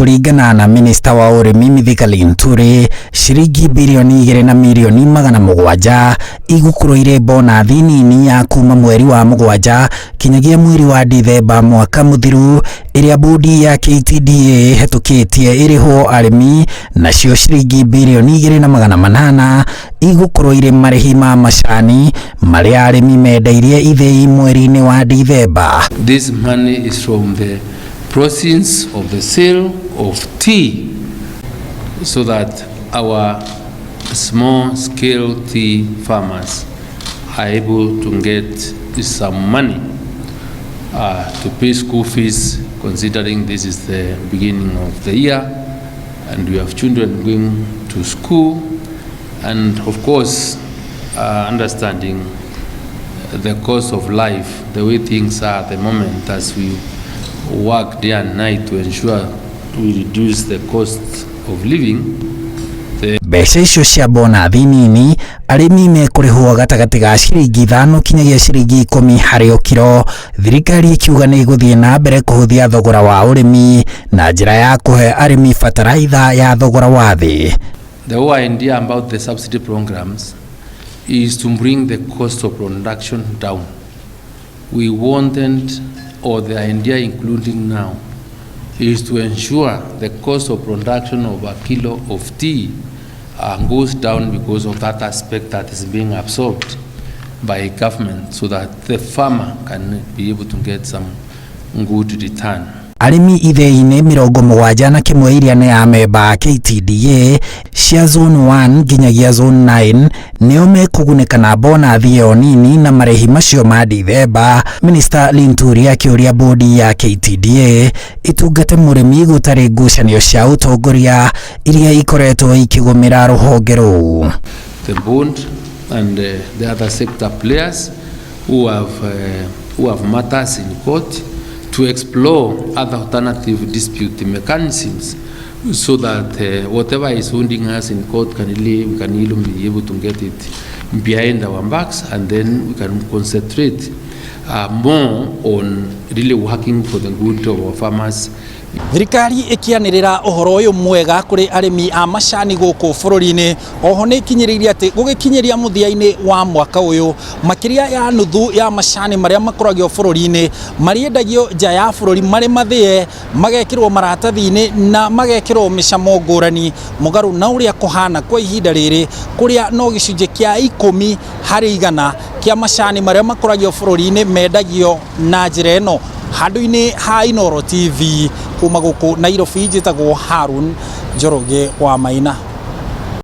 Kũringana na minista wa Ũrĩmi Mithika Linturi, ciringi bilioni 2 na milioni 700 igũkũrũire mbonathi nini ya kuma mweri wa Mũgwanja kinyagia mweri wa Dithemba mwaka mũthiru, ĩrĩa bodi ya KTDA hetũkĩtie ĩrĩho arĩmi, nacio ciringi bilioni 2 na 800 igũkũrũire marĩhi ma macani marĩa arĩmi mendeirie ithĩi mweri-inĩ wa Dithemba. This money is from the proceeds of the sale of tea, so that our small scale tea farmers are able to get some money to pay school fees, considering this is the beginning of the year and we have children going to school, and of course understanding the cost of life, the way things are at the moment, as we work day and night to ensure we reduce the cost of living. Mbeca icio cia mbonathi nini arĩmi mekũrĩhwo gatagatĩ ga ciringi 5 kinyagia ciringi 10 harĩ o kiro. Thirikari ikiuga nĩ igũthiĩ na mbere kũhũthia thogora wa ũrĩmi na njĩra ya kũhe arĩmi bataraitha ya thogora wa thĩ. The whole idea about the subsidy programs is to bring the cost of production down. We wanted, or the idea including now, is to ensure the cost of production of a kilo of tea goes down because of that aspect that is being absorbed by government, so that the farmer can be able to get some good return. Arĩmi ithĩi-inĩ 71 iria nĩ ya memba KTDA cia zone 1 nginyagia zone 9 nĩo mekũgunĩka na mbonathi ĩyo nini na marĩhi macio ma Dithemba. Minista Linturi akĩũria bodi ya KTDA ĩtungate mũrĩmi gũtarĩ ngucanio cia ũtongoria iria ikoretwo ikĩgũmĩra rũhonge rũu. The board and the other sector players who have matters in court to explore other alternative dispute mechanisms, so that whatever is holding us in court we can really be able to get it behind our backs, and then we can concentrate more on really working for the good of our farmers. Thirikari ikianirira ũhoro ũyũ mwega kũrĩ arĩmi a macani gũkũ bũrũri-inĩ. Oho nĩ ikinyĩrĩirie atĩ gũgĩkinyĩria mũthia-inĩ wa mwaka ũyũ makĩria ya nuthu ya macani marĩa makũragio bũrũri-inĩ mariendagio nja ya bũrũri marĩ mathĩe, magekĩrwo maratathi-inĩ na magekĩrwo mĩcamo ngũrani, mũgarũ na ũrĩa kũhana kwa ihinda rĩrĩ, kũrĩa no gĩcunjĩ kĩa 10 harĩ 100 kĩa macani marĩa makũragio bũrũri-inĩ mendagio na njĩra ĩno. Handũ-inĩ ha Inooro TV kuma gũkũ Nairobi, njĩtagwo Harun Njoroge wa Maina.